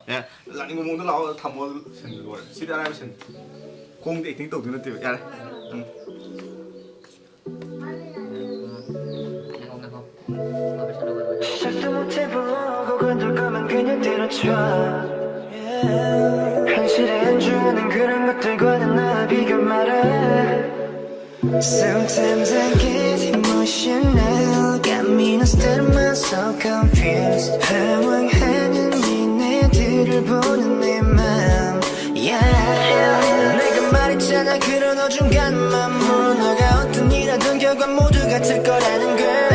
예, 라닝 몸도 나와 담어 신도 시대 알아 신 공대 액팅 또 되는 때 야래 시작도 못해보고 건들거만 그냥 때려쳐 현실에 안주하는 그런 것들과는 나 비교 말해 Sometimes I get emotional Got me in a state of mind so confused 방황하는 니네들을 보는 내 맘 Yeah 내가 말했잖아 그런 어중간한 맘으로 너가 어떤 일 하든 결과 모두 같을 거라는 걸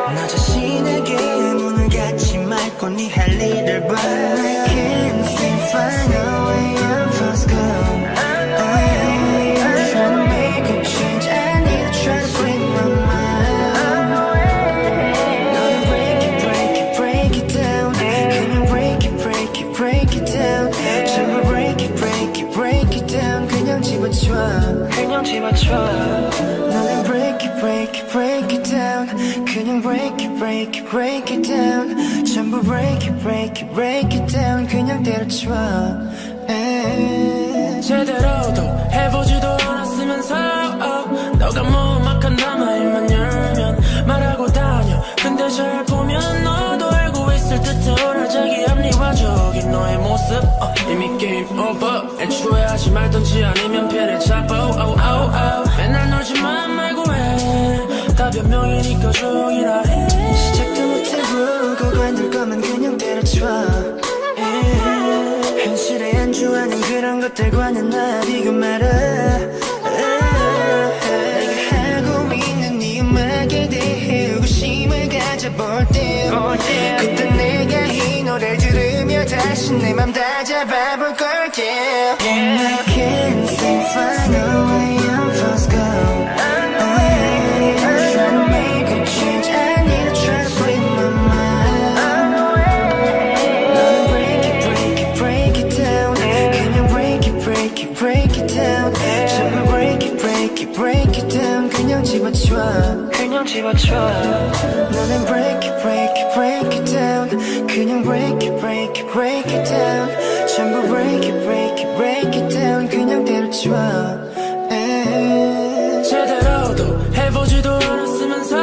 나 자신에게 문을 닫지 말고 네 할 일을 봐 I can't seem to find a way out of this girl I'm trying to make a change I need to try to free my mind 너는 break it, break it, break it down 그냥 break it, break it, break it down 전부 break it, break it, break it down 그냥 집어쳐 그냥 집어쳐 너는 break it, break it, break it down 그냥 break it, break it, break it down 전부 break it, break it, break it down 그냥 때려쳐 제대로도 해보지도 않았으면서 너가 뭐막한 남아일만 열면 말하고 다녀 근데 잘 보면 너도 알고 있을 듯한 자기 합리화적인 너의 모습 이미 게임 오버 애초에 하지 말던지 아니면 패를 잡아 맨날 놀지만 말고 해다 변명이니까 조용히라 해 시작도 못해보고 관둘 거면 그냥 때려쳐 현실에 안주하는 그런 것들과는 나 비교 말아 내가 하고 있는 이 음악에 대해 의구심을 가져볼 때 그때 내가 이 노래를 들으며 다시 내 맘 다 잡아볼 걸게 I can't seem to find a way out of this girl I'm trying to make a change I need to try to free my mind 너는 break it, break it, break it down 그냥 break it, break it, break it down 전부 break it, break it, break it down 그냥 집어쳐 그냥 집어쳐 너는 break it, break it, break it down 그냥 break it, break it, break it down 전부 break it, break it, break it down 그냥 때려쳐 제대로도 해보지도 않았으면서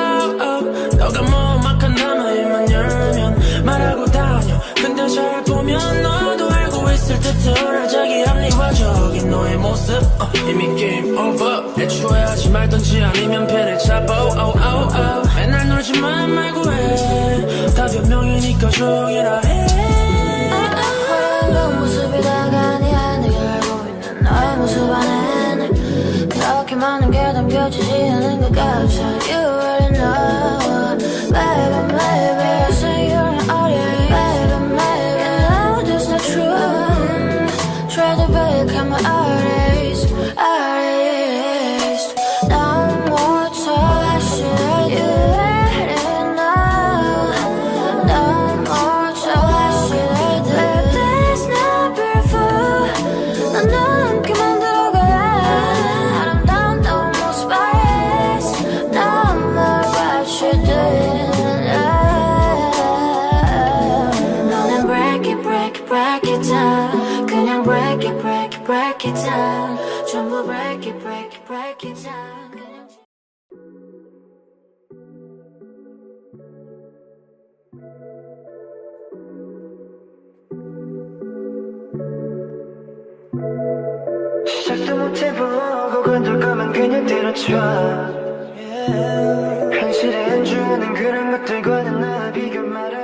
너가 뭐막한 남아일만 열면 말하고 다녀 근데 잘 보면 너도 알고 있을 듯한 자기 합리화적인 너의 모습 이미 게임 오버 애초에 하지 말던지 아니면 패를 잡아 맨날 놀지만 말고 해다 변명이니까 조용히라 해 그 모습이 다가 네 안에 알고 있는 너의 모습 안엔 그렇게 많은 게 담겨지지 않은 것 같아 You already know Baby, maybe I say you're an audience Baby, maybe no, that's not true Try to become an artist No more talk, you already know No more talk, There's no beautiful 난 함께만 들어가 아름다운 너무 spice No more what you doing 너는 break it, break it, break it down 그냥 break it, break it, break it down 전부 break it, break it, break it down 그냥 시작도 못해보고 건들 거면 그냥 때려쳐 현실에 안주하는 그런 것들과는 나 비교 말아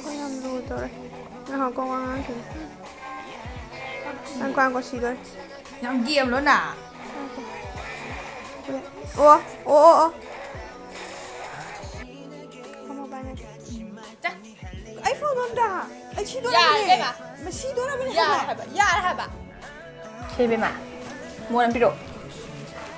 Không làm rồi rồi. Nó học công an thì ăn quan có gì rồi? Nhắm game luôn à? Ủa? Không có bài này. Chắc. iPhone 온다. 시도라 야, 그래. 해봐. 시도라 그래. 야, 해봐. 세배마. 뭐는 필요?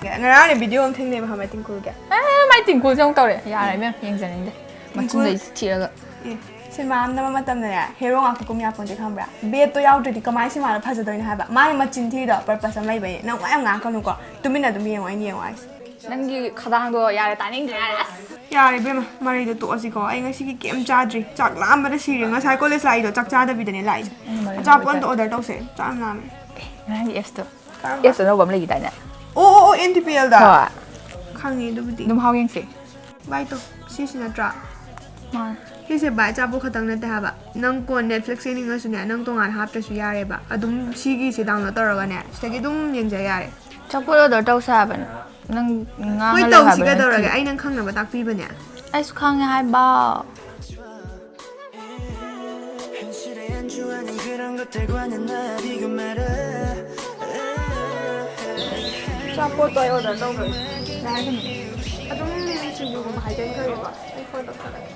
나랑 비디오 엄청 내면 하면 띵고 그게. Mày tỉnh cô trong tàu đấy. 야, 알면 행사인데. 맞춘다 있지라가. 예. 실망 남아 맞다면 헤로가 그꿈이 아픈데 카메라. 베도 야우들이 그만 심하게 파져도는 해봐. 많이 맞진 뒤도 벌빠서 많이 봐. 나 와양 안 가는 거. 두미나 두미 와이니 와이. ꯅꯪꯒꯤ ꯈꯗꯥꯡꯗꯣ ꯌꯥꯔꯦ ꯇꯥꯅꯤꯡꯗ꯭ꯔꯦ ꯌꯥꯔꯦ ꯏꯕꯦꯝꯃ ꯃꯔꯩꯗꯣ ꯇꯣꯛꯑꯁꯤꯀꯣ ꯑꯩ ꯉꯁꯤꯒꯤ ꯀꯩꯝ ꯆꯥꯗ꯭ꯔꯤ ꯆꯥꯛ ꯂꯥꯝꯕꯗ ꯁꯤꯔꯦ ꯉꯁꯥꯏ ꯀꯣꯂꯦꯖ ꯂꯥꯛꯏꯗꯣ ꯆꯥꯛ ꯆꯥꯗꯕꯤꯗꯅꯦ ꯂꯥꯛꯏꯁꯦ ꯑꯆꯥꯄꯣꯠ ꯑꯝꯇ ꯑꯣꯔꯗꯔ ꯇꯧꯁꯦ ꯆꯥꯛ ꯌꯥꯝ ꯂꯥꯝꯃꯦ ꯉꯔꯥꯡꯒꯤ ꯑꯦꯞꯁꯇꯣ ꯀꯔꯝꯕ ꯑꯦꯞꯁ ꯑꯅꯧꯕ ꯑꯃ ꯂꯩꯈꯤꯗꯥꯏꯅꯦ ꯑꯣ NTPLꯗ ꯍꯣꯏ ꯈꯪꯉꯦ ꯑꯗꯨꯕꯨꯗꯤ ꯑꯗꯨꯝ ꯍꯥꯎ ꯌꯦꯡꯁꯦ ꯕꯥꯏ ꯇꯣ ꯁꯤꯁꯤ ꯅꯠꯇ꯭ꯔꯥ ꯃꯥꯅꯦ ꯁꯤꯁꯦ ꯕꯥꯏ ꯑꯆꯥꯄꯣꯠ ꯈꯛꯇꯪ ꯅꯠꯇꯦ ꯍꯥꯏꯕ ꯅꯪ ꯀꯣꯟ ꯅꯦꯠꯐ꯭ꯂꯤꯛꯁ ꯌꯦꯡꯅꯤꯡꯉꯁꯨꯅꯦ ꯅꯪ ꯇꯣꯉꯥꯟꯅ ꯍꯥꯞꯇ꯭ꯔꯁꯨ ꯌꯥꯔꯦꯕ ꯑꯗꯨꯝ ꯁꯤꯒꯤꯁꯦ ꯗꯥꯎꯟꯂꯣꯗ ꯇꯧꯔꯒꯅꯦ ꯁꯤꯗꯒꯤ ꯑꯗꯨꯝ ꯌꯦꯡꯖ ꯌꯥꯔꯦ ꯑꯆꯥꯄꯣꯠ ꯑꯣꯔꯗꯔ ꯇꯧꯁꯦ ꯍꯥꯏꯕꯅꯦ ꯅꯪ ꯍꯣꯏ ꯉꯥꯡꯉ ꯂꯩ ꯇꯧꯁꯤ ꯍꯥꯏꯕ ꯀꯩꯗꯧꯔꯒꯦ ꯅꯠꯇ꯭ꯔꯤ ꯑꯩ ꯅꯪ ꯈꯪꯅꯕ ꯇꯥꯛꯄꯤꯕꯅꯦ ꯑꯩꯁꯨ ꯈꯪꯉꯦ ꯍꯥꯏꯕ 현실에 안주하는 그런 것들과는 나 비교 말아 ꯑꯆꯥꯄꯣꯠꯇꯣ ꯑꯩ ꯑꯣꯔꯗꯔ ꯇꯧꯈ꯭ꯔꯒꯦ ꯌꯥꯔꯒꯅꯤ ꯑꯗꯨꯝ ꯁꯤꯡꯖꯨꯒꯨꯝꯕ ꯍꯥꯏꯖꯟꯈ꯭ꯔꯒꯦꯀꯣ ꯑꯩ ꯐꯣꯟ ꯇꯧꯁꯜꯂꯒꯦ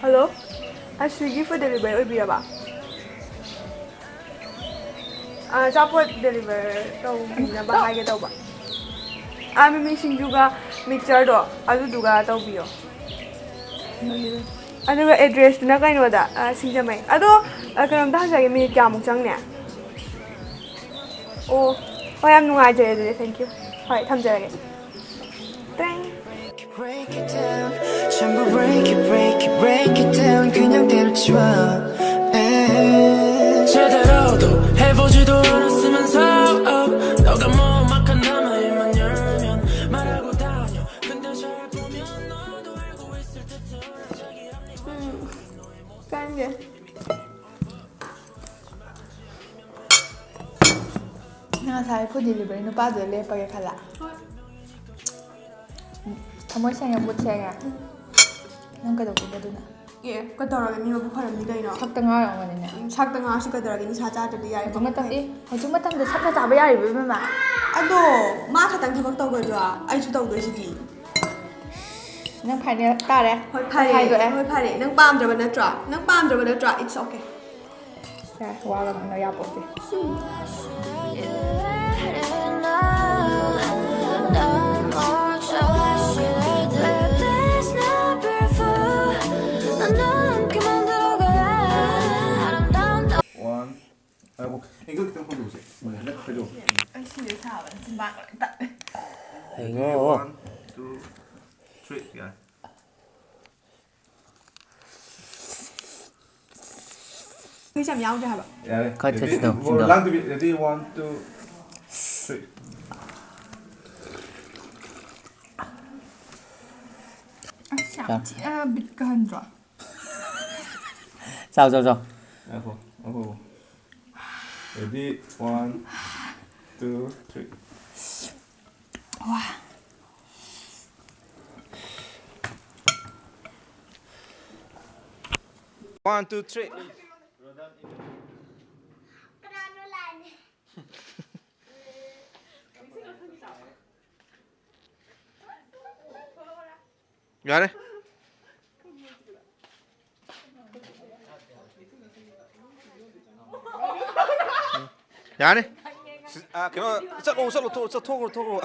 ꯍꯜꯂꯣ ꯁ꯭ꯋꯤꯒꯤ ꯐꯨꯗ ꯗꯦꯂꯤꯚꯔꯤ ꯑꯣꯏꯕꯤꯔꯕ ꯑꯆꯥꯄꯣꯠ ꯗꯦꯂꯤꯚꯔ ꯇꯧꯕꯤꯅꯕ ꯍꯥꯏꯒꯦ ꯇꯧꯕ ꯃꯤꯃꯤ ꯁꯤꯡꯖꯨꯒ ꯃꯤꯛꯆꯔꯗꯣ ꯑꯗꯨꯗꯨꯒ ꯇꯧꯕꯤꯌꯣ ꯑꯗꯨꯒ ꯑꯦꯗ꯭ꯔꯦꯁꯇꯨꯅ ꯀꯩꯅꯣꯗ ꯁꯤꯡꯖꯃꯩ ꯑꯗꯣ ꯀꯩꯅꯣꯝꯇ ꯍꯪꯖꯒꯦ ꯃꯤꯅꯤꯠ ꯀꯌꯥꯃꯨꯛ ꯆꯪꯅꯤ ꯑꯣ ꯍꯣꯏ ꯌꯥꯝ ꯅꯨꯡꯉꯥꯏꯖꯔꯦ ꯑꯗꯨꯗꯤ ꯊꯦꯡꯀ꯭ꯌꯨ ꯍꯣꯏ ꯊꯝꯖꯔꯒꯦ ꯇ꯭ꯔꯦꯡ break it down 전부 break it down 그냥 때려쳐 제대로도 해보지도 않았으면서 너가 뭐막한 남아일만 열면 말하고 다녀 근데 잘 보면 너도 알고 있을 듯해 짠게 ꯉꯁꯥꯏ ꯐꯨꯗ ꯗꯦꯂꯤꯚꯔꯤ ꯅꯨꯄꯥꯗꯨꯗ ꯂꯦꯞꯄꯒꯦ ꯈꯜꯂ ꯊꯃꯣꯏ ꯁꯦꯡꯉꯦ ꯕꯨꯠ ꯁꯦꯡꯉꯦ ꯅꯪ ꯀꯩꯗꯧꯗꯣꯏꯕ ꯑꯗꯨꯅ ꯑꯦ ꯀꯩꯗꯧꯔꯒꯦ ꯃꯤ ꯃꯕꯨꯛ ꯐꯔꯝꯅꯤ ꯀꯩꯅꯣ ꯁꯛꯇ ꯉꯥꯎꯔꯝꯒꯅꯤꯅꯦ ꯁꯥꯛꯇ ꯉꯥꯡꯁꯨ ꯀꯩꯗꯧꯔꯒꯦ ꯅꯤꯁꯥ ꯆꯥꯗ꯭ꯔꯗꯤ ꯌꯥꯔꯦ ꯍꯧꯖꯤꯛ ꯃꯇꯝꯗ ꯁꯛꯅ ꯆꯥꯕ ꯌꯥꯔꯤꯕ ꯏꯕꯦꯝꯃ ꯑꯗꯣ ꯃꯥ ꯈꯛꯇꯪ ꯊꯕꯛ ꯇꯧꯒꯗ꯭ꯔꯣ ꯑꯩꯁꯨ ꯇꯧꯗꯣꯏꯁꯤꯗꯤ ꯅꯪ ꯐꯥꯏꯅꯦꯜ ꯇꯥꯔꯦ ꯍꯣꯏ ꯐꯔꯦ ꯍꯥꯏꯗꯣꯛꯑꯦ ꯍꯣꯏ ꯐꯔꯦ ꯅꯪ ꯄꯥꯝꯗ꯭ꯔꯕ ꯅꯠꯇ꯭ꯔꯥ ꯏꯠꯁ ꯑꯣꯀꯦ ꯌꯥꯔꯦ ꯋꯥꯒ ꯉꯥꯡꯅ ꯌꯥꯄꯣꯠꯇꯦ 원 이거 그때 한번 보세요. 네, 그죠. ꯑꯩ ꯁꯤꯁꯦ ꯁꯥꯕꯅ ꯆꯤꯟꯕꯥꯡ ꯂꯣꯏ ꯇꯠꯂꯦ 이거 1, 2, 3 야. ꯀꯩꯁꯨ ꯌꯥꯝ ꯌꯥꯎꯗ꯭ꯔꯦ ꯍꯥꯏꯕ 야래. 같이 했어, 뭐 진짜. 란드 레디 1, 2, 3. ꯑꯁ ꯌꯥꯝ ꯊꯤꯅ ꯕꯤꯠꯀ ꯍꯟꯗ꯭ꯔꯣ sao sao sao 아고. 레디 1, 2, 3. 와 One, two, three. 야래. 야래. 아, 그냥 저 톡으로.